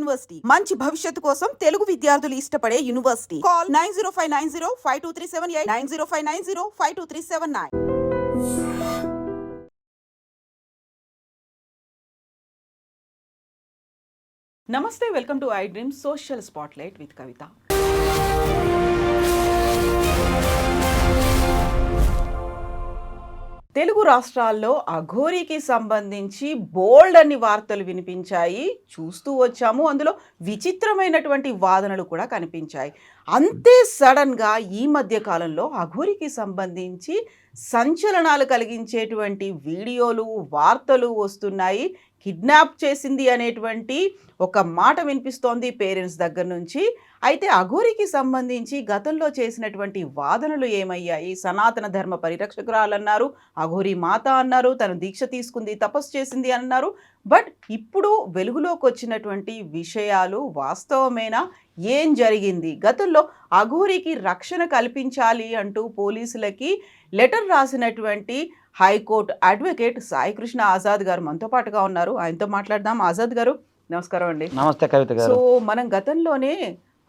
University మంచి భవిష్యత్తు కోసం తెలుగు విద్యార్థులు ఇష్టపడే యూనివర్సిటీ. కాల్ 9059052378 9059052379. నమస్తే, welcome to I dream social spotlight with Kavitha. Telugu రాష్ట్రాల్లో అఘోరీకి సంబంధించి బోల్డ్ అన్ని వార్తలు వినిపించాయి, చూస్తూ వచ్చాము. అందులో విచిత్రమైనటువంటి వాదనలు కూడా కనిపించాయి. అంతే సడన్గా ఈ మధ్య కాలంలో అఘోరీకి సంబంధించి సంచలనాలు కలిగించేటువంటి వీడియోలు, వార్తలు వస్తున్నాయి. కిడ్నాప్ చేసింది అనేటువంటి ఒక మాట వినిపిస్తోంది పేరెంట్స్ దగ్గర నుంచి. అయితే అఘోరీకి సంబంధించి గతంలో చేసినటువంటి వాదనలు ఏమయ్యాయి? సనాతన ధర్మ పరిరక్షకురాలన్నారు, అఘోరీ మాత అన్నారు, తను దీక్ష తీసుకుంది, తపస్సు చేసింది అన్నారు. బట్ ఇప్పుడు వెలుగులోకి వచ్చినటువంటి విషయాలు వాస్తవమేనా? ఏం జరిగింది? గతంలో అఘోరీకి రక్షణ కల్పించాలి అంటూ పోలీసులకి లెటర్ రాసినటువంటి హైకోర్టు అడ్వకేట్ సాయికృష్ణ ఆజాద్ గారు మనతో పాటుగా ఉన్నారు. ఆయనతో మాట్లాడదాం. ఆజాద్ గారు నమస్కారం అండి. నమస్తే కవిత గారు. సో మనం గతంలోనే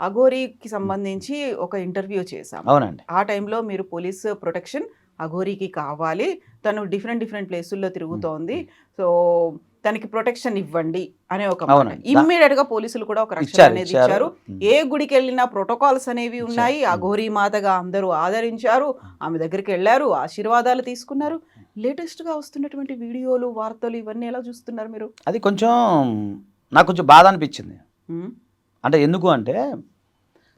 అఘోరీకి సంబంధించి ఒక ఇంటర్వ్యూ చేశాం. అవునండి. ఆ టైంలో మీరు పోలీస్ ప్రొటెక్షన్ అఘోరీకి కావాలి, తను డిఫరెంట్ ప్లేసుల్లో తిరుగుతోంది, సో తనకి ప్రొటెక్షన్ ఇవ్వండి అనే ఒక ఇమ్మీడియట్ గా పోలీసులు కూడా ఒక రక్షణ అనేది ఇచ్చారు. ఏ గుడికి వెళ్ళినా ప్రోటోకాల్స్ అనేవి ఉన్నాయి. అఘోరీ మాతగా అందరూ ఆదరించారు, ఆమె దగ్గరికి వెళ్ళారు, ఆశీర్వాదాలు తీసుకున్నారు. లేటెస్ట్ గా వస్తున్నటువంటి వీడియోలు, వార్తలు ఇవన్నీ ఎలా చూస్తున్నారు మీరు? అది నాకు కొంచెం బాధ అనిపించింది. అంటే ఎందుకు అంటే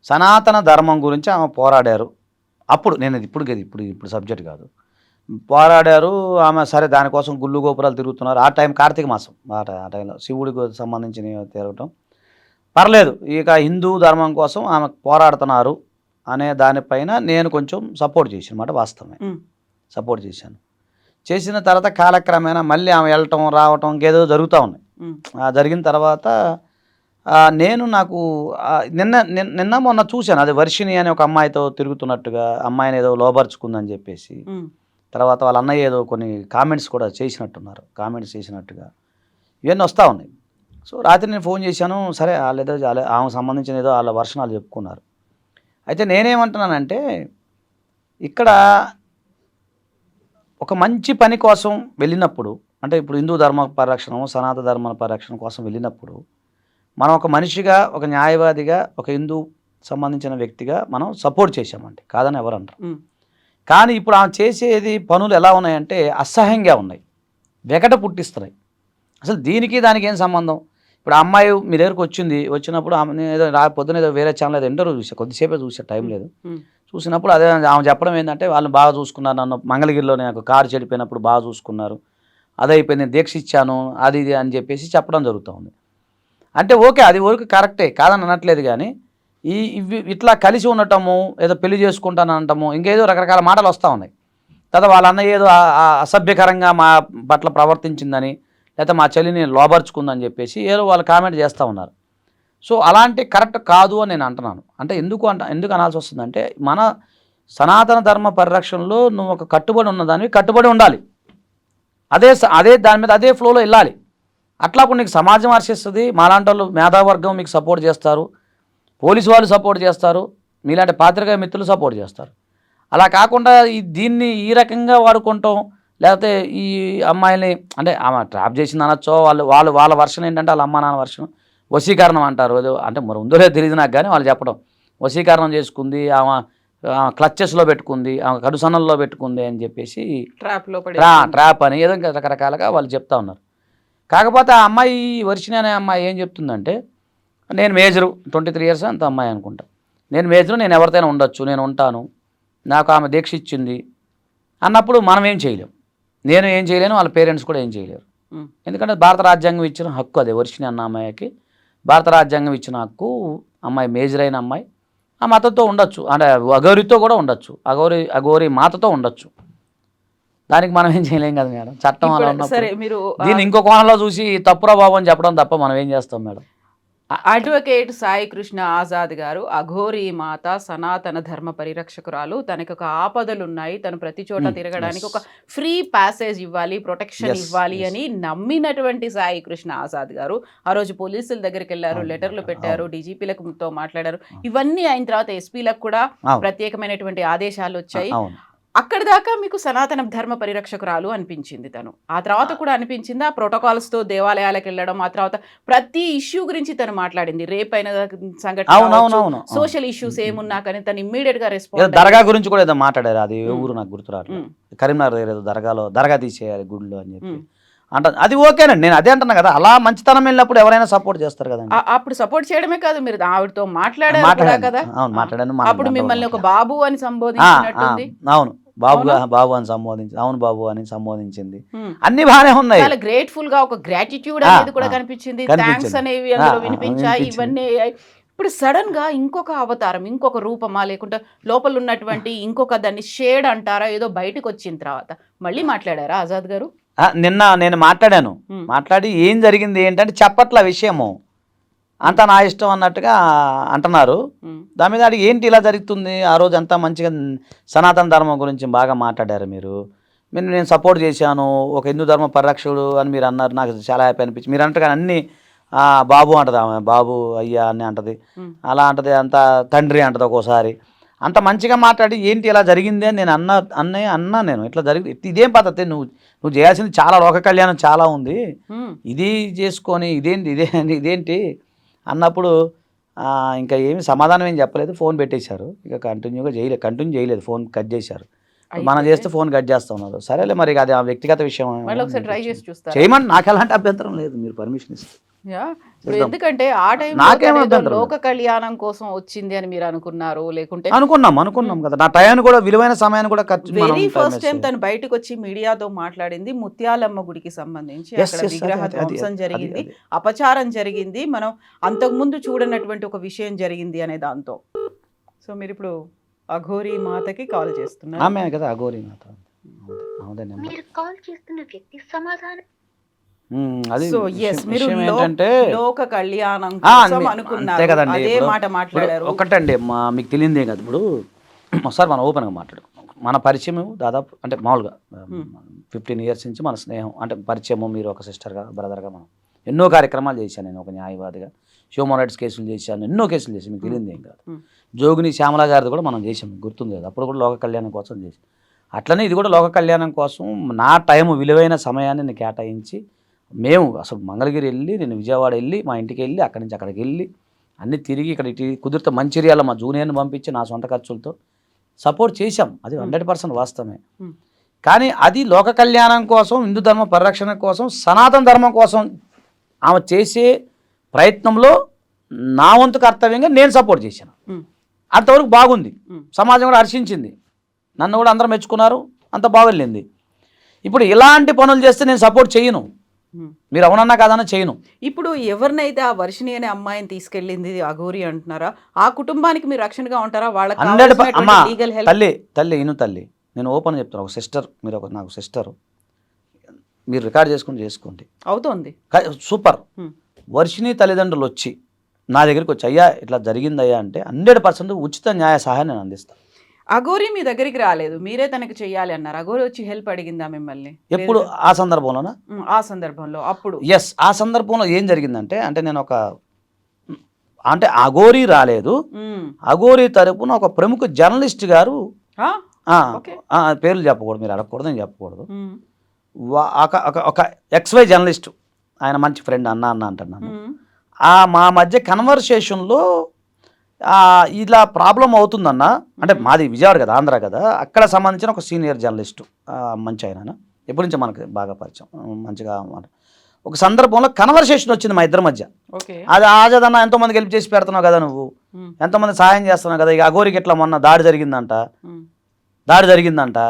సనాతన ధర్మం గురించి ఆమె పోరాడారు. అప్పుడు నేను ఇప్పుడు సబ్జెక్ట్ కాదు, పోరాడారు ఆమె. సరే, దానికోసం గుళ్ళు గోపురాలు తిరుగుతున్నారు. ఆ టైం కార్తీక మాసం, ఆ టైంలో శివుడికి సంబంధించిన తిరగటం పర్లేదు. ఇక హిందూ ధర్మం కోసం ఆమె పోరాడుతున్నారు అనే దానిపైన నేను కొంచెం సపోర్ట్ చేశాను అన్నమాట. వాస్తవమే సపోర్ట్ చేశాను. చేసిన తర్వాత కాలక్రమేణా మళ్ళీ ఆమె వెళ్ళటం రావటం ఇంకేదో జరుగుతూ ఉన్నాయి. జరిగిన తర్వాత నాకు నిన్న మొన్న చూశాను, అది వర్షిణి అనే ఒక అమ్మాయితో తిరుగుతున్నట్టుగా, అమ్మాయిని ఏదో లోబర్చుకుందని చెప్పేసి. తర్వాత వాళ్ళ అన్నయ్య ఏదో కొన్ని కామెంట్స్ కూడా చేసినట్టున్నారు, కామెంట్స్ చేసినట్టుగా ఇవన్నీ వస్తూ ఉన్నాయి. సో రాత్రి నేను ఫోన్ చేశాను. సరే, వాళ్ళేదో ఆమెకు సంబంధించిన ఏదో వాళ్ళ వర్షనాలు చెప్పుకున్నారు. అయితే నేనేమంటున్నానంటే, ఇక్కడ ఒక మంచి పని కోసం వెళ్ళినప్పుడు, అంటే ఇప్పుడు హిందూ ధర్మ పరిరక్షణ, సనాతన ధర్మ పరిరక్షణ కోసం వెళ్ళినప్పుడు మనం ఒక మనిషిగా, ఒక న్యాయవాదిగా, ఒక హిందూ సంబంధించిన వ్యక్తిగా మనం సపోర్ట్ చేశామండి, కాదని ఎవరు అంటారు. కానీ ఇప్పుడు ఆమె చేసేది పనులు ఎలా ఉన్నాయంటే అసహ్యంగా ఉన్నాయి, వెగట పుట్టిస్తున్నాయి. అసలు దీనికి దానికి ఏం సంబంధం? ఇప్పుడు ఆ అమ్మాయి మీ దగ్గరకు వచ్చినప్పుడు ఆమె ఏదో పొద్దున ఏదో వేరే ఛానల్ ఏదో ఇంటర్వ్యూ చూసా, కొద్దిసేపే చూసా, టైం లేదు. చూసినప్పుడు అదే ఆమె చెప్పడం ఏంటంటే, వాళ్ళని బాగా చూసుకున్నారు, నన్ను మంగళగిరిలో నాకు కారు చెడిపోయినప్పుడు బాగా చూసుకున్నారు, అదైపోయింది, నేను దీక్ష ఇచ్చాను, అది ఇది అని చెప్పేసి చెప్పడం జరుగుతుంది. అంటే ఓకే, అది వరకు కరెక్టే, కాదని అనట్లేదు. కానీ ఇట్లా కలిసి ఉండటము, ఏదో పెళ్లి చేసుకుంటాను అనటము, ఇంకేదో రకరకాల మాటలు వస్తూ ఉన్నాయి. తర్వాత వాళ్ళ అన్నయ్య ఏదో అసభ్యకరంగా మా పట్ల ప్రవర్తించిందని, లేకపోతే మా చెల్లిని లోబర్చుకుందని చెప్పేసి ఏదో వాళ్ళు కామెంట్ చేస్తూ ఉన్నారు. సో అలాంటి కరెక్ట్ కాదు అని నేను అంటున్నాను. అంటే ఎందుకు అనాల్సి వస్తుందంటే, మన సనాతన ధర్మ పరిరక్షణలో నువ్వు ఒక కట్టుబడి ఉన్నదానివి కట్టుబడి ఉండాలి. అదే దాని మీద అదే ఫ్లోలో వెళ్ళాలి. అట్లా ఇప్పుడు నీకు సమాజం హర్షిస్తుంది, మాలాంటి వాళ్ళు మేధావర్గం మీకు సపోర్ట్ చేస్తారు, పోలీసు వాళ్ళు సపోర్ట్ చేస్తారు, మీలాంటి పాత్రికేయ మిత్రులు సపోర్ట్ చేస్తారు. అలా కాకుండా దీన్ని ఈ రకంగా వాడుకుంటాం, లేకపోతే ఈ అమ్మాయిని అంటే ఆమె ట్రాప్ చేసింది అనొచ్చో, వాళ్ళ వర్షన్ ఏంటంటే వాళ్ళ అమ్మ నాన్న వర్షన్ వశీకరణం అంటారు. అంటే మరి ఉందో తెలియదు నాకు, కానీ వాళ్ళు చెప్పడం వశీకరణం చేసుకుంది, ఆమె క్లచెస్లో పెట్టుకుంది, ఆమె కడుసనల్లో పెట్టుకుంది అని చెప్పేసి ట్రాప్ అని ఏదో రకరకాలుగా వాళ్ళు చెప్తా ఉన్నారు. కాకపోతే ఆ అమ్మాయి వర్షిణి అనే అమ్మాయి ఏం చెప్తుందంటే, నేను మేజరు 23 years అంత అమ్మాయి అనుకుంటా, నేను మేజరు, నేను ఎవరితోనే ఉండొచ్చు, నేను ఉంటాను, నాకు ఆమె దీక్ష ఇచ్చింది అన్నప్పుడు మనం ఏం చేయలేం. నేను ఏం చేయలేను, వాళ్ళ పేరెంట్స్ కూడా ఏం చేయలేరు. ఎందుకంటే భారత రాజ్యాంగం ఇచ్చిన హక్కు అదే. వర్షిణి అన్న అమ్మాయికి భారత రాజ్యాంగం ఇచ్చిన హక్కు, అమ్మాయి మేజర్ అయిన అమ్మాయి ఆ మాతతో ఉండొచ్చు, అంటే అఘోరితో కూడా ఉండొచ్చు, అఘోరి మాతతో ఉండొచ్చు. దానికి మనం ఏం చేయలేం కదా మేడం, చట్టం అలా ఉన్నప్పుడు. దీన్ని ఇంకో కోణంలో చూసి తప్పురా బాబు అని చెప్పడం తప్ప మనం ఏం చేస్తాం మేడం? అడ్వకేట్ సాయి కృష్ణ ఆజాద్ గారు అఘోరీ మాత సనాతన ధర్మ పరిరక్షకురాలు, తనకి ఒక ఆపదలు ఉన్నాయి, తను ప్రతి చోట తిరగడానికి ఒక ఫ్రీ ప్యాసేజ్ ఇవ్వాలి, ప్రొటెక్షన్ ఇవ్వాలి అని నమ్మినటువంటి సాయి కృష్ణ ఆజాద్ గారు ఆ రోజు పోలీసుల దగ్గరికి వెళ్ళారు, లెటర్లు పెట్టారు, డీజీపీలతో మాట్లాడారు. ఇవన్నీ అయిన తర్వాత ఎస్పీలకు కూడా ప్రత్యేకమైనటువంటి ఆదేశాలు వచ్చాయి. అక్కడి దాకా మీకు సనాతన ధర్మ పరిరక్షకురాలు అనిపించింది తను. ఆ తర్వాత కూడా అనిపించింది ఆ ప్రోటోకాల్స్ తో దేవాలయాలకు వెళ్ళడం, ఆ తర్వాత ప్రతి ఇష్యూ గురించి తను మాట్లాడింది. రేప్ అయిన సంఘటన, సోషల్ ఇష్యూస్ ఏమున్నా కానీ తను ఇమ్మీడియట్ గా రెస్పాన్స్. దర్గా గురించి కూడా ఏదో మాట్లాడారు, అది ఊరు నాకు గుర్తురాదు, కరీంనగర్ దగ్గర ఏదో దర్గా తీసేయాలి గుడిలో అని చెప్పి అంట. అది ఓకేనండి, నేను అదే అంటున్నా కదా, అలా మంచితనం వెళ్ళినప్పుడు ఎవరైనా సపోర్ట్ చేస్తారు కదండి. అప్పుడు సపోర్ట్ చేయడమే కాదు, మీరు ఆవిడతో మాట్లాడారు కదా. మాట్లాడాను. అప్పుడు మిమ్మల్ని ఒక బాబు అని సంబోధించినట్టుంది. అవును, బాబు అని సంబోధించి, అవును బాబు అని సంబోధించింది. అన్ని బాగానే ఉన్నాయి. చాలా గ్రేట్ఫుల్ గా ఒక గ్రాటిట్యూడ్ అనేది కూడా కనిపించింది, థ్యాంక్స్ అనేవి అందులో వినిపించాయి. ఇవన్నీ ఇప్పుడు సడన్ గా ఇంకొక అవతారం, ఇంకొక రూపమా, లేకుంటే లోపల ఉన్నటువంటి ఇంకొక దాన్ని షేడ్ అంటారా, ఏదో బయటకు వచ్చిన తర్వాత మళ్ళీ మాట్లాడారా ఆజాద్ గారు? నిన్న నేను మాట్లాడి ఏం జరిగింది ఏంటంటే చెప్పట్ల విషయము అంతా నా ఇష్టం అన్నట్టుగా అంటున్నారు. దాని మీద అడిగి ఏంటి ఇలా జరుగుతుంది, ఆ రోజు అంతా మంచిగా సనాతన ధర్మం గురించి బాగా మాట్లాడారు మీరు, నేను సపోర్ట్ చేశాను, ఒక హిందూ ధర్మ పరిరక్షకుడు అని మీరు అన్నారు, నాకు చాలా హ్యాపీ అనిపించింది. మీరు అంటారు కానీ అన్ని బాబు అంటది, ఆమె బాబు అయ్యా అని అంటది, అలా అంటది, అంత తండ్రి అంటది ఒక్కోసారి. అంత మంచిగా మాట్లాడి ఏంటి ఇలా జరిగింది అని నేను అన్నా నేను ఇట్లా జరిగింది, ఇదేం పద్ధతి, నువ్వు చేయాల్సింది చాలా, లోక కళ్యాణం చాలా ఉంది, ఇది చేసుకొని ఇదేంటి అన్నప్పుడు ఇంకా ఏమి సమాధానం ఏం చెప్పలేదు, ఫోన్ పెట్టేశారు. ఇక కంటిన్యూ చేయలేదు, ఫోన్ కట్ చేశారు. మనం చేస్తే ఫోన్ కట్ చేస్తా ఉన్నారు. సరేలే మరి అది ఆ వ్యక్తిగత విషయం, చేయమని నాకు ఎలాంటి అభ్యంతరం లేదు, మీరు పర్మిషన్ ఇస్తే. ఎందుకంటే ఆ టైంలో లోక కళ్యాణం కోసం వచ్చింది అని మీరు అనుకున్నారు, లేకుంటే అనుకున్నాం కదా. నా టైం కూడా, విలువైన సమయాన్ని కూడా వెరీ ఫస్ట్ టైం తను బయటకు వచ్చి మీడియాతో మాట్లాడింది ముత్యాలమ్మ గుడికి సంబంధించి అక్కడ విగ్రహ ధ్వంసం జరిగింది, అపచారం జరిగింది, మనం అంతకుముందు చూడనటువంటి ఒక విషయం జరిగింది అనే దాంతో. సో మీరు ఇప్పుడు అఘోరీ మాతకి కాల్ చేస్తున్నారు. ఆమె కదా అఘోరీ మాత. మీరు కాల్ చేస్తున్న వ్యక్తి సమాధానం. అది మీరు ఏంటంటే లోక కళ్యాణం కోసం అనుకున్నారు, అదే మాట మాట్లాడారు. ఒకటండి, మీకు తెలియదే కదా, ఇప్పుడు ఒకసారి మనం ఓపెన్గా మాట్లాడుకున్నాం. మన పరిచయం దాదాపు అంటే మామూలుగా 15 years నుంచి మన స్నేహం, అంటే పరిచయము, మీరు ఒక సిస్టర్గా బ్రదర్గా మనం ఎన్నో కార్యక్రమాలు చేశాను. నేను ఒక న్యాయవాదిగా హ్యూమన్ రైట్స్ కేసులు చేశాను, ఎన్నో కేసులు చేశాను, మీకు తెలియదు ఏం కాదు. జోగిని శ్యామల గారిది కూడా మనం చేసాం, గుర్తుంది కదా, అప్పుడు కూడా లోక కళ్యాణం కోసం చేసాం. అట్లనే ఇది కూడా లోక కళ్యాణం కోసం నా టైం, విలువైన సమయాన్ని నేను కేటాయించి, మేము అసలు మంగళగిరి వెళ్ళి, నేను విజయవాడ వెళ్ళి, మా ఇంటికి వెళ్ళి, అక్కడి నుంచి అక్కడికి వెళ్ళి అన్నీ తిరిగి ఇక్కడ కుదిరితే మంచిర్యాల మా జూనియర్ని పంపించి నా సొంత ఖర్చులతో సపోర్ట్ చేశాం. అది 100% వాస్తవమే. కానీ అది లోక కళ్యాణం కోసం, హిందూ ధర్మ పరిరక్షణ కోసం, సనాతన ధర్మం కోసం ఆమె చేసే ప్రయత్నంలో నా వంతు కర్తవ్యంగా నేను సపోర్ట్ చేశాను. అంతవరకు బాగుంది, సమాజం కూడా హర్షించింది, నన్ను కూడా అందరూ మెచ్చుకున్నారు, అంత బాగొల్లింది. ఇప్పుడు ఇలాంటి పనులు చేస్తే నేను సపోర్ట్ చేయను, మీరు అవునన్నా కాదన్నా చేయను. ఇప్పుడు ఎవరినైతే ఆ వర్షిణి అనే అమ్మాయిని తీసుకెళ్ళింది అఘోరి అంటున్నారా, ఆ కుటుంబానికి మీరు రక్షణగా ఉంటారా? వాళ్ళకి తల్లి నేను ఓపెన్ చెప్తాను, ఒక సిస్టర్, మీరు నాకు సిస్టర్, మీరు రికార్డ్ చేసుకోండి, అవుతోంది సూపర్. వర్షిణి తల్లిదండ్రులు వచ్చి నా దగ్గరికి వచ్చి, అయ్యా ఇట్లా జరిగిందయ్యా అంటే 100% ఉచిత న్యాయ సహాయం నేను అందిస్తాను. అఘోరి మీ దగ్గరికి రాలేదు, మీరే తనకి చెయ్యాలి అన్నారు. అఘోరి వచ్చి హెల్ప్ అడిగిందా మిమ్మల్ని? ఎప్పుడు? ఆ సందర్భంలోనా? ఆ సందర్భంలో. అప్పుడు ఆ సందర్భంలో ఏం జరిగిందంటే, అంటే నేను అంటే అఘోరి రాలేదు, అఘోరి తరపున ఒక ప్రముఖ జర్నలిస్ట్ గారు, పేర్లు చెప్పకూడదు, మీరు అడగకూడదు, నేను చెప్పకూడదు, ఒక XY జర్నలిస్ట్, ఆయన మంచి ఫ్రెండ్, అన్న అంటున్నాను. మా మధ్య కన్వర్సేషన్లో ఇలా ప్రాబ్లం అవుతుందన్న, అంటే మాది విజయవాడ కదా, ఆంధ్ర కదా, అక్కడ సంబంధించిన ఒక సీనియర్ జర్నలిస్టు, మంచి ఆయన, ఎప్పటి నుంచో మనకు బాగా పరిచయం, మంచిగా ఒక సందర్భంలో కన్వర్సేషన్ వచ్చింది మా ఇద్దరి మధ్య. అది ఆజాదన్న ఎంతోమందికి హెల్ప్ చేసి పెడుతున్నావు కదా, నువ్వు ఎంతోమంది సహాయం చేస్తున్నావు కదా, ఇక అఘోరికి ఇట్లా మొన్న దాడి జరిగిందంట,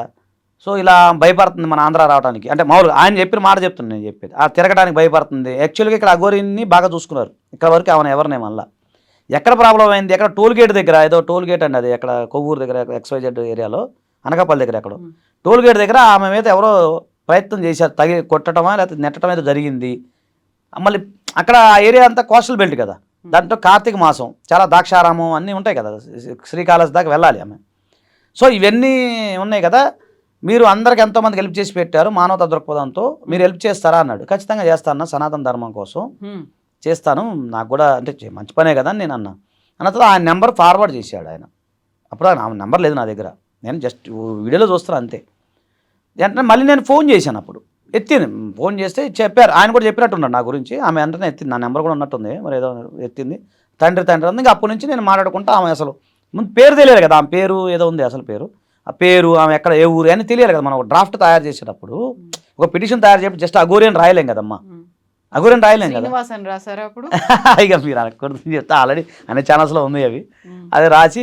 సో ఇలా భయపడుతుంది మన ఆంధ్ర రావడానికి, అంటే మామూలుగా ఆయన చెప్పిన మాట చెప్తున్నాను, నేను చెప్పేది తిరగడానికి భయపడుతుంది. యాక్చువల్గా ఇక్కడ అఘోరిని బాగా చూసుకున్నారు, ఇక్కడ వరకు ఆమె ఎవరినే, మళ్ళీ ఎక్కడ ప్రాబ్లం అయింది, ఎక్కడ టోల్ గేట్ దగ్గర, ఏదో టోల్ గేట్ అండి అది, ఎక్కడ కొవ్వూరు దగ్గర, XYZ ఏరియాలో, అనకాపల్లి దగ్గర, ఎక్కడో టోల్ గేట్ దగ్గర ఆమె మీద ఎవరో ప్రయత్నం చేశారు, కొట్టడమా లేకపోతే నెట్టడం అయితే జరిగింది. మళ్ళీ అక్కడ ఆ ఏరియా అంతా కోస్టల్ బెల్ట్ కదా, దాంట్లో కార్తీక మాసం చాలా ద్రాక్షారామం అన్నీ ఉంటాయి కదా, శ్రీకాళహస్తి దాకా వెళ్ళాలి ఆమె. సో ఇవన్నీ ఉన్నాయి కదా, మీరు అందరికి ఎంతోమందికి హెల్ప్ చేసి పెట్టారు మానవతా దృక్పథంతో, మీరు హెల్ప్ చేస్తారా అన్నాడు. ఖచ్చితంగా చేస్తాను, సనాతన ధర్మం కోసం చేస్తాను, నాకు కూడా అంటే మంచి పనే కదా అని నేను అన్న తర్వాత ఆయన నెంబర్ ఫార్వర్డ్ చేశాడు ఆయన. అప్పుడు ఆ నెంబర్ లేదు నా దగ్గర, నేను జస్ట్ వీడియోలో చూస్తాను అంతే. వెంటనే మళ్ళీ నేను ఫోన్ చేశాను, అప్పుడు ఎత్తింది, ఫోన్ చేస్తే చెప్పారు, ఆయన కూడా చెప్పినట్టున్నాడు నా గురించి. ఆమె వెంటనే ఎత్తింది, నా నెంబర్ కూడా ఉన్నట్టుంది, మరి ఏదో ఎత్తింది, తండ్రి అంది. ఇంకా అప్పటి నుంచి నేను మాట్లాడుకుంటా, ఆమె అసలు ముందు పేరు తెలియదు కదా, ఆమె పేరు ఏదో ఉంది అసలు పేరు, ఆ పేరు ఆమె ఎక్కడ ఏ ఊరు అని తెలియాలి కదా. మనం ఒక డ్రాఫ్ట్ తయారు చేసేటప్పుడు ఒక పిటిషన్ తయారు చేసి జస్ట్ అఘోరి అని రాయలేం కదమ్మా, అఘోరి అని రాయలేం కదా. ఇక మీరు అనకూడదు చెప్తా, ఆల్రెడీ అన్ని ఛానల్స్లో ఉంది అవి, అది రాసి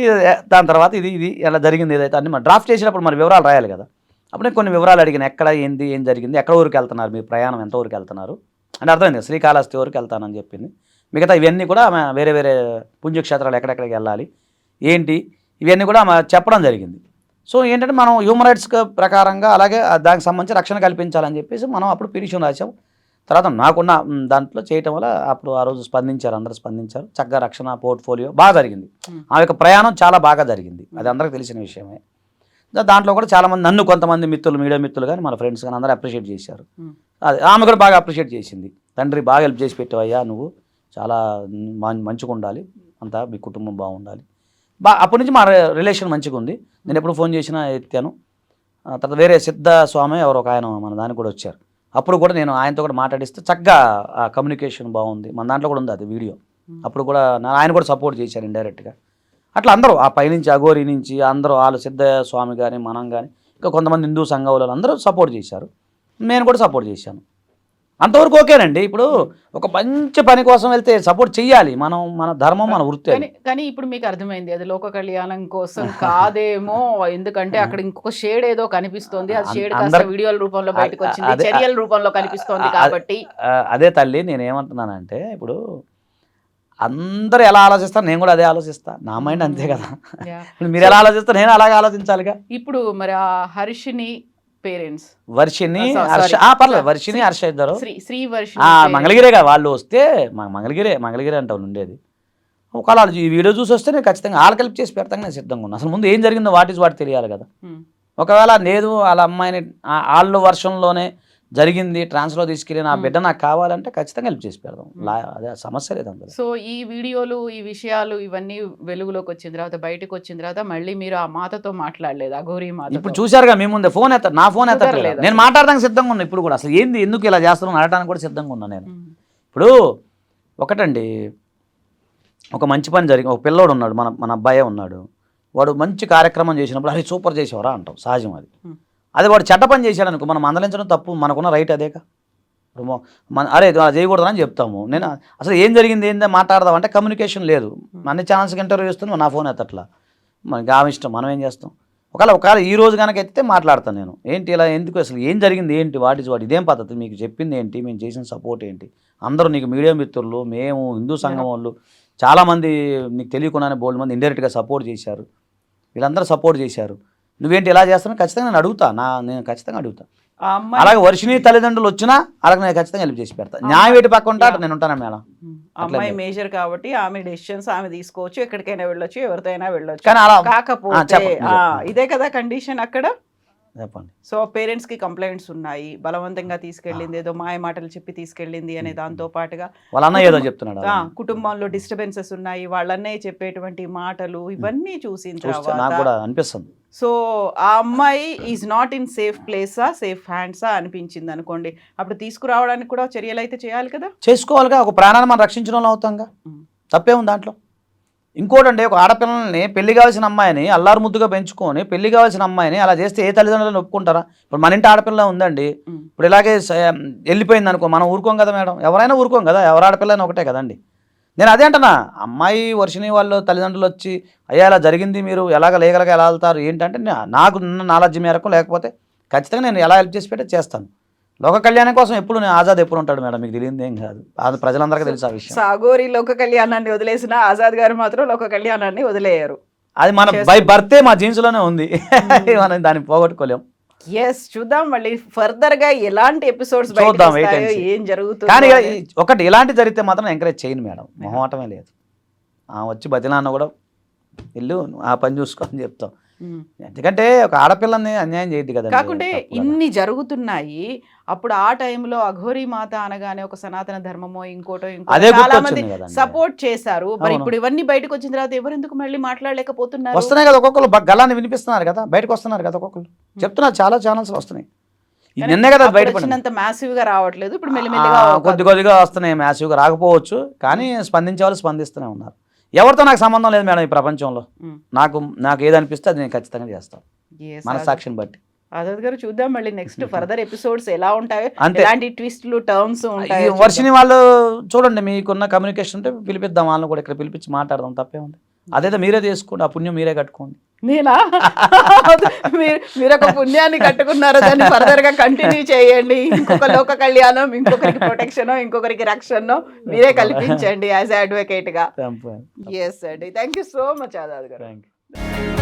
దాని తర్వాత ఇది ఎలా జరిగింది ఏదైతే అన్ని మనం డ్రాఫ్ట్ చేసేటప్పుడు మరి వివరాలు రాయాలి కదా. అప్పుడు నేను కొన్ని వివరాలు అడిగిన, ఎక్కడ ఏంది ఏం జరిగింది, ఎక్కడ ఊరికి వెళ్తున్నారు, మీ ప్రయాణం ఎంత ఊరికి వెళ్తున్నారు అంటే అర్థమైంది, శ్రీకాళహస్తి ఊరికి వెళ్తానని చెప్పింది. మిగతా ఇవన్నీ కూడా ఆమె వేరే వేరే పుణ్యక్షేత్రాలు ఎక్కడెక్కడికి వెళ్ళాలి ఏంటి ఇవన్నీ కూడా ఆమె చెప్పడం జరిగింది. సో ఏంటంటే మనం హ్యూమన్ రైట్స్ ప్రకారంగా అలాగే దానికి సంబంధించి రక్షణ కల్పించాలని చెప్పేసి మనం అప్పుడు పిటిషన్ రాసాం. తర్వాత నాకున్న దాంట్లో చేయటం వల్ల అప్పుడు ఆ రోజు స్పందించారు, అందరూ స్పందించారు, చక్కగా రక్షణ పోర్ట్ఫోలియో బాగా జరిగింది. ఆ యొక్క ప్రయాణం చాలా బాగా జరిగింది, అది అందరికీ తెలిసిన విషయమే. దాంట్లో కూడా చాలామంది నన్ను కొంతమంది మిత్రులు, మీడియా మిత్రులు కానీ మన ఫ్రెండ్స్ కానీ అందరూ అప్రిషియేట్ చేశారు. అది ఆమె కూడా బాగా అప్రిషియేట్ చేసింది, తండ్రి బాగా హెల్ప్ చేసి పెట్టావయ్యా, నువ్వు చాలా మంచిగా ఉండాలి, అంతా మీ కుటుంబం బాగుండాలి. అప్పటి నుంచి మా రిలేషన్ మంచిగా ఉంది, నేను ఎప్పుడు ఫోన్ చేసినా ఎత్తాను. తర్వాత వేరే సిద్ధ స్వామి ఎవరు ఒక ఆయన మన దానికి కూడా వచ్చారు, అప్పుడు కూడా నేను ఆయనతో కూడా మాట్లాడిస్తే చక్కగా ఆ కమ్యూనికేషన్ బాగుంది, మన దాంట్లో కూడా ఉంది అది వీడియో. అప్పుడు కూడా ఆయన కూడా సపోర్ట్ చేశారు ఇండైరెక్ట్గా. అట్లా అందరూ ఆ పైనుంచి అఘోరి నుంచి అందరూ వాళ్ళు సిద్ధ స్వామి కానీ మనం కానీ ఇంకా కొంతమంది హిందూ సంఘంలో అందరూ సపోర్ట్ చేశారు, నేను కూడా సపోర్ట్ చేశాను. అంతవరకు ఓకేనండి. ఇప్పుడు ఒక మంచి పని కోసం వెళ్తే సపోర్ట్ చెయ్యాలి, మనం మన ధర్మం మన వృత్తి. కానీ ఇప్పుడు మీకు అర్థమైంది అది లోక కళ్యాణం కోసం కాదేమో, ఎందుకంటే అక్కడ ఇంకొక షేడ్ ఏదో కనిపిస్తోంది, అది షేడ్ కాస్త వీడియోల రూపంలో బయటకు వచ్చింది, చర్యల రూపంలో కనిపిస్తోంది కాబట్టి. అదే తల్లి నేను ఏమంటున్నానంటే, ఇప్పుడు అందరూ ఎలా ఆలోచిస్తారు నేను కూడా అదే ఆలోచిస్తా, నా మైండ్ అంతే కదా. మీరు ఎలా ఆలోచిస్తారు నేను అలాగే ఆలోచించాలిగా. ఇప్పుడు మరి ఆ హర్షిని పేరెంట్స్ వర్షిని హర్ష పర్లేదు, వర్షిని హర్ష ఇద్దరు శ్రీ వర్షి మంగళగిరేగా వాళ్ళు వస్తే మంగళగిరే అంటావు ఉండేది. ఒకవేళ ఈ వీడియో చూసి వస్తే నేను ఖచ్చితంగా వాళ్ళకి హెల్ప్ చేసి పెడతాను, నేను సిద్ధంగా ఉన్నా. అసలు ముందు ఏం జరిగిందో వాట్ తెలియాలి కదా. ఒకవేళ లేదు వాళ్ళ అమ్మాయిని వాళ్ళ వర్షంలోనే జరిగింది, ట్రాన్స్లో తీసుకెళ్ళి నా బిడ్డ నాకు కావాలంటే ఖచ్చితంగా హెల్ప్ చేసి పెడదాం, అదే సమస్య లేదు అందులో. సో ఈ వీడియోలు ఈ విషయాలు ఇవన్నీ వెలుగులోకి వచ్చిన తర్వాత బయటకు వచ్చిన తర్వాత మళ్ళీ మీరు ఆ మాతతో మాట్లాడలేదు, అఘోరి మాత? ఇప్పుడు చూసారుగా మీ ముందే ఫోన్ ఎత్తారు, నా ఫోన్ ఎత్తలేదు, నేను మాట్లాడడానికి సిద్ధంగా ఉన్నా. ఇప్పుడు కూడా అసలు ఏంది ఎందుకు ఇలా చేస్తున్నాను అడగడానికి కూడా సిద్ధంగా ఉన్నా నేను. ఇప్పుడు ఒకటండి, ఒక మంచి పని జరిగింది, ఒక పిల్లోడు ఉన్నాడు, మన అబ్బాయే ఉన్నాడు, వాడు మంచి కార్యక్రమం చేసినప్పుడు అరే సూపర్ చేసేవారా అంటాం, సహజం అది. అదే వాడు చెడ్డ పని చేశాడు అనుకో, మనం మందలించడం తప్పు, మనకున్న రైట్ అదేగా. అరే అలా చేయకూడదని చెప్తాము. నేను అసలు ఏం జరిగింది ఏందో మాట్లాడదాం అంటే కమ్యూనికేషన్ లేదు, అన్ని ఛానల్స్కి ఇంటర్వ్యూ చేస్తున్నాం, నా ఫోన్ ఎత్తట్లా, మనకి ఆమె ఇష్టం, మనం ఏం చేస్తాం. ఒకవేళ ఈ రోజు కనుక ఎత్తితే మాట్లాడతాను నేను, ఏంటి ఇలా ఎందుకు, అసలు ఏం జరిగింది ఏంటి, వాట్ ఇదేం పద్ధతి, మీకు చెప్పింది ఏంటి, మేము చేసిన సపోర్ట్ ఏంటి, అందరూ నీకు మీడియా మిత్రులు, మేము హిందూ సంఘం వాళ్ళు చాలామంది నీకు తెలియకుండానే బోల్డ్ మంది ఇండైరెక్ట్గా సపోర్ట్ చేశారు, వీళ్ళందరూ సపోర్ట్ చేశారు, నువ్వేంటి ఇలా చేస్తాను ఖచ్చితంగా నేను అడుగుతా, నేను ఖచ్చితంగా అడుగుతా. అలాగే వర్షిని తల్లిదండ్రులు వచ్చినా అలాగే నేను ఖచ్చితంగా హెల్ప్ చేసి పెడతా, న్యాయం వేటి పక్క ఉంటా నేను ఉంటాను మేడం. అమ్మాయి మేజర్ కాబట్టి ఆమె డెసిషన్స్ ఆమె తీసుకోవచ్చు, ఎక్కడికైనా వెళ్ళొచ్చు, ఎవరితో అయినా వెళ్ళొచ్చు. కానీ అలా కాకపోతే ఇదే కదా కండిషన్ అక్కడ. చెప్పండి. సో పేరెంట్స్ కి కంప్లైంట్స్ ఉన్నాయి, బలవంతంగా తీసుకెళ్ళింది, ఏదో మాయ మాటలు చెప్పి తీసుకెళ్ళింది అనే దాంతో పాటుగా వాళ్ళ అన్నయ్య ఏదో చెప్తున్నాడు, కుటుంబంలో డిస్టర్బెన్సెస్ ఉన్నాయి, వాళ్ళ అన్నయ్య చెప్పేటువంటి మాటలు ఇవన్నీ చూసిన తర్వాత నాకు కూడా అనిపిస్తుంది. సో ఆ అమ్మాయి ఈజ్ నాట్ ఇన్ సేఫ్ ప్లేసా, సేఫ్ హ్యాండ్సా అనిపించింది అనుకోండి, అప్పుడు తీసుకురావడానికి కూడా చర్యలు అయితే చేయాలి కదా, చేసుకోవాలిగా. ఒక ప్రాణాన్ని మనం రక్షించడం అవుతాంగా, తప్పే ఉంది దాంట్లో. ఇంకోటండి, ఒక ఆడపిల్లల్ని పెళ్లి కావాల్సిన అమ్మాయిని అల్లారు ముద్దుగా పెంచుకొని పెళ్లి కావాల్సిన అమ్మాయిని అలా చేస్తే ఏ తల్లిదండ్రులను ఒప్పుకుంటారా? ఇప్పుడు మన ఇంటి ఆడపిల్ల ఉందండి, ఇప్పుడు ఇలాగే వెళ్ళిపోయింది అనుకో, మనం ఊరుకోం కదా మేడం, ఎవరైనా ఊరుకోం కదా, ఎవరు ఆడపిల్లని ఒకటే కదండి. నేను అదే అంటున్నా, అమ్మాయి వర్షిని వాళ్ళు తల్లిదండ్రులు వచ్చి అయ్యా ఇలా జరిగింది, మీరు ఎలాగ లీగల్గా ఎలా వెళ్తారు ఏంటంటే నాకు నాలెడ్జ్ మేరకు, లేకపోతే ఖచ్చితంగా నేను ఎలా హెల్ప్ చేసి పెట్టి చేస్తాను. లోక కళ్యాణం కోసం ఎప్పుడు నేను ఆజాద్ ఎప్పుడు ఉంటాడు మేడం, మీకు తెలియదు ఏం కాదు, అది ప్రజలందరికీ తెలుసు ఆ విషయం. అఘోరి లోక కళ్యాణాన్ని వదిలేసిన ఆజాద్ గారు మాత్రం లోక కళ్యాణాన్ని వదిలేయారు. అది మన బై బర్తే మా జీన్స్లోనే ఉంది, మనం దాన్ని పోగొట్టుకోలేం. ఎస్, చూద్దాం మళ్ళీ ఫర్దర్ గా ఎలాంటి ఎపిసోడ్స్ చూద్దాం, wait and see. ఏం కానీ జరుగుతుందో ఇక అనేది. ఒకటి ఇలాంటి జరిగితే మాత్రం ఎంకరేజ్ చేయను మేడం, మొహమాటమే లేదు. వచ్చి బతిలాన్న కూడా ఇల్లు ఆ పని చూసుకో అని చెప్తాం. ఉమ్. ఎందుకంటే ఒక ఆడపిల్లని అన్యాయం చేయద్దు కదా. కాకుంటే ఇన్ని జరుగుతున్నాయి, అప్పుడు ఆ టైంలో అఘోరీ మాత అనగానే ఒక సనాతన ధర్మమో ఇంకోటో అదే ఇంకోటో చాలా మంది గుర్తొచ్చింది కదండి. సపోర్ట్ చేశారు. మరి అవును. ఇప్పుడు ఇవన్నీ బయటకు వచ్చిన తర్వాత ఎవరెందుకు మళ్ళీ మాట్లాడలేకపోతున్నారు? వస్తున్నాయి కదా ఒక్కొక్కరు, గలాన్ని వినిపిస్తున్నారు కదా, బయటకు వస్తున్నారు కదా ఒక్కొక్కరు, చెప్తున్నారు, చాలా ఛానల్స్ వస్తున్నాయి. ఈ నిన్నే కదా అప్పుడు బయటపడింది. వచ్చినంత మ్యాసివ్ గా రావట్లేదు, ఇప్పుడు మెల్లిమెల్లిగా కొద్ది కొద్దిగా వస్తున్నాయి, మ్యాసివ్గా రాకపోవచ్చు, కానీ స్పందించే వాళ్ళు స్పందిస్తూనే ఉన్నారు. ఎవరితో నాకు సంబంధం లేదు మేడం ఈ ప్రపంచంలో. నాకు ఏదనిపిస్తే అది నేను ఖచ్చితంగా చేస్తాను, మనసాక్షిని బట్టి. ఆజాద్ గారు, చూద్దాం మళ్ళీ నెక్స్ట్ ఫర్దర్ ఎపిసోడ్స్ ఎలా ఉంటాయో, అంతే. ఎలాంటి ట్విస్ట్లు టర్మ్స్ ఈ ఉంటాయో వర్షిని వాళ్ళు చూడండి, మీకున్న కమ్యూనికేషన్ ఉంటే పిలిపిద్దాం, వాళ్ళని కూడా ఇక్కడ పిలిపించి మాట్లాడదాం, తప్పే ఉంది. అదేదో మీరే చేసుకోండి, ఆ పుణ్యం మీరే కట్టుకోండి. నేనా? మీరు ఒక పుణ్యాన్ని కట్టుకున్నారు, దాన్ని ఫర్దర్ గా కంటిన్యూ చేయండి. ఇంకొక లోక కళ్యాణం, ఇంకొకరికి ప్రొటెక్షన్, ఇంకొకరికి రక్షణ మీరే కల్పించండి యాజ్ అడ్వకేట్ గా. ఎస్ అండి, thank you so much Azad గారు. Thank you.